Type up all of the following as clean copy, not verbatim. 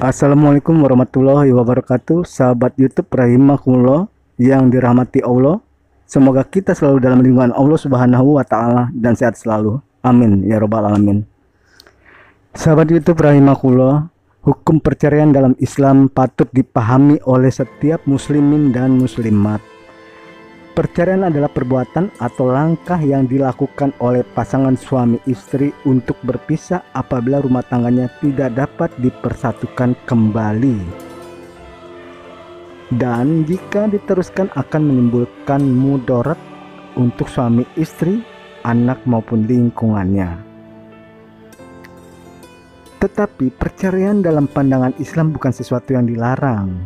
Assalamualaikum warahmatullahi wabarakatuh. Sahabat YouTube rahimakumullah yang dirahmati Allah. Semoga kita selalu dalam lindungan Allah Subhanahu wa taala dan sehat selalu. Amin ya rabbal alamin. Sahabat YouTube rahimakumullah, hukum perceraian dalam Islam patut dipahami oleh setiap muslimin dan muslimat. Perceraian adalah perbuatan atau langkah yang dilakukan oleh pasangan suami istri untuk berpisah apabila rumah tangganya tidak dapat dipersatukan kembali. Dan jika diteruskan akan menimbulkan mudarat untuk suami istri, anak maupun lingkungannya. Tetapi perceraian dalam pandangan Islam bukan sesuatu yang dilarang.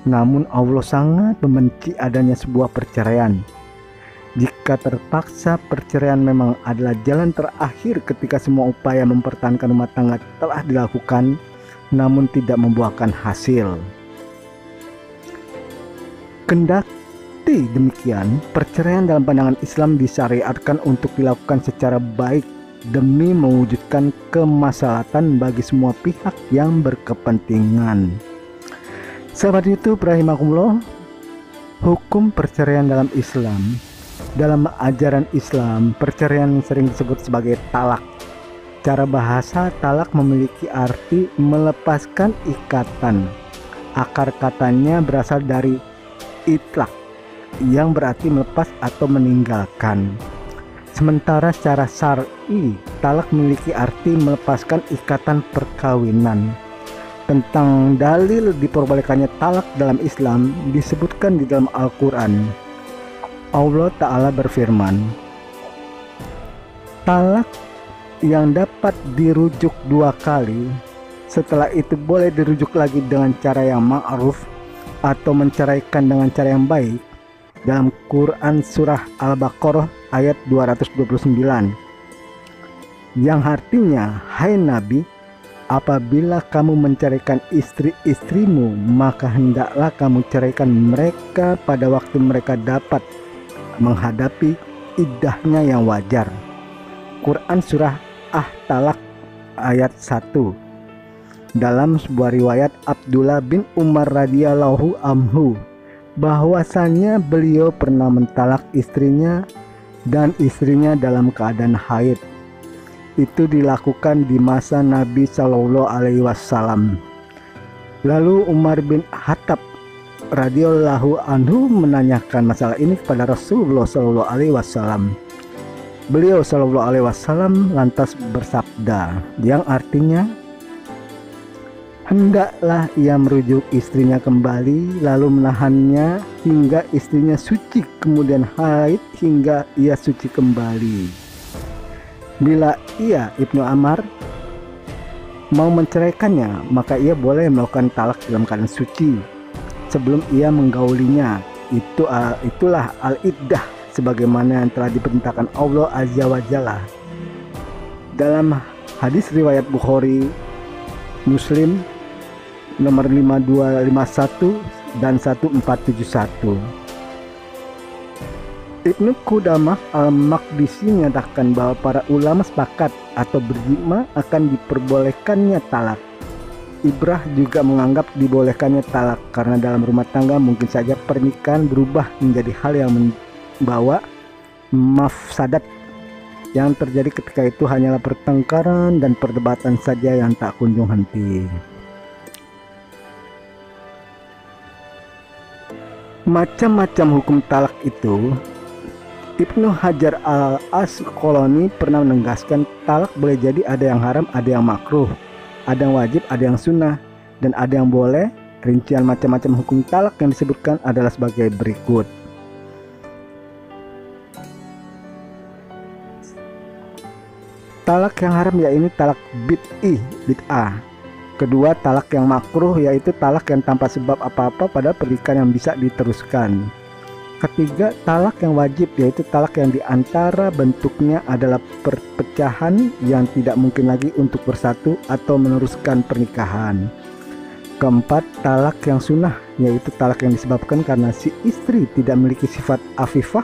Namun Allah sangat membenci adanya sebuah perceraian. Jika terpaksa, perceraian memang adalah jalan terakhir ketika semua upaya mempertahankan rumah tangga telah dilakukan namun tidak membuahkan hasil. Kendati demikian, perceraian dalam pandangan Islam disyariatkan untuk dilakukan secara baik demi mewujudkan kemaslahatan bagi semua pihak yang berkepentingan. Sahabat YouTube rahimakumullah, hukum perceraian dalam Islam. Dalam ajaran Islam, perceraian sering disebut sebagai talak. Cara bahasa talak memiliki arti melepaskan ikatan. Akar katanya berasal dari itlaq, yang berarti melepas atau meninggalkan. Sementara secara syar'i, talak memiliki arti melepaskan ikatan perkawinan. Tentang dalil diperbolehkannya talak dalam Islam disebutkan di dalam Al-Quran. Allah Ta'ala berfirman, talak yang dapat dirujuk 2 kali, setelah itu boleh dirujuk lagi dengan cara yang ma'ruf atau menceraikan dengan cara yang baik. Dalam Quran Surah Al-Baqarah ayat 229, yang artinya, hai Nabi, apabila kamu menceraikan istri-istrimu, maka hendaklah kamu ceraikan mereka pada waktu mereka dapat menghadapi iddahnya yang wajar. Quran Surah At-Talaq ayat 1. Dalam sebuah riwayat Abdullah bin Umar radhiyallahu anhu, bahwasanya beliau pernah mentalak istrinya dan istrinya dalam keadaan haid. Itu dilakukan di masa Nabi Shallallahu Alaihi Wasallam. Lalu Umar bin Khattab radhiyallahu anhu menanyakan masalah ini kepada Rasulullah Shallallahu Alaihi Wasallam. Beliau Shallallahu Alaihi Wasallam lantas bersabda, yang artinya, hendaklah ia merujuk istrinya kembali lalu menahannya hingga istrinya suci, kemudian haid hingga ia suci kembali. Bila ia Ibnu Amr mau menceraikannya, maka ia boleh melakukan talak dalam keadaan suci sebelum ia menggaulinya. Itulah al-iddah sebagaimana yang telah diperintahkan Allah Azza wa Jalla. Dalam hadis riwayat Bukhari Muslim nomor 5251 dan 1471. Ibnu Qudamah Al-Maqdisi menyatakan bahwa para ulama sepakat atau berijma akan diperbolehkannya talak. Ibrah juga menganggap dibolehkannya talak karena dalam rumah tangga mungkin saja pernikahan berubah menjadi hal yang membawa mafsadat. Yang terjadi ketika itu hanyalah pertengkaran dan perdebatan saja yang tak kunjung henti. Macam-macam hukum talak itu, Ibnu Hajar Al-Asqalani pernah menegaskan talak boleh jadi ada yang haram, ada yang makruh, ada yang wajib, ada yang sunnah, dan ada yang boleh. Rincian macam-macam hukum talak yang disebutkan adalah sebagai berikut. Talak yang haram yaitu talak bid'ah. Kedua, talak yang makruh yaitu talak yang tanpa sebab apa-apa pada pernikahan yang bisa diteruskan. Ketiga, talak yang wajib yaitu talak yang diantara bentuknya adalah perpecahan yang tidak mungkin lagi untuk bersatu atau meneruskan pernikahan. Keempat, talak yang sunnah yaitu talak yang disebabkan karena si istri tidak memiliki sifat afifah,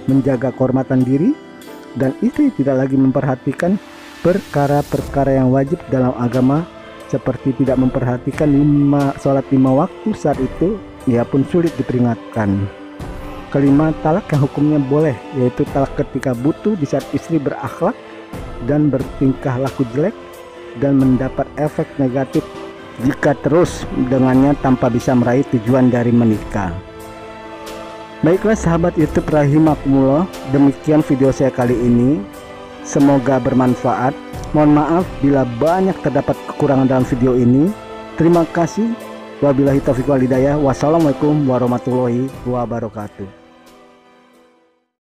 menjaga kehormatan diri, dan istri tidak lagi memperhatikan perkara-perkara yang wajib dalam agama seperti tidak memperhatikan sholat 5 waktu saat itu, ia pun sulit diperingatkan. Kelima, talak yang hukumnya boleh, yaitu talak ketika butuh di saat istri berakhlak dan bertingkah laku jelek dan mendapat efek negatif jika terus dengannya tanpa bisa meraih tujuan dari menikah. Baiklah sahabat YouTube rahimakumullah, demikian video saya kali ini. Semoga bermanfaat. Mohon maaf bila banyak terdapat kekurangan dalam video ini. Terima kasih. Wabillahi taufiq wal hidayah. Wassalamualaikum warahmatullahi wabarakatuh.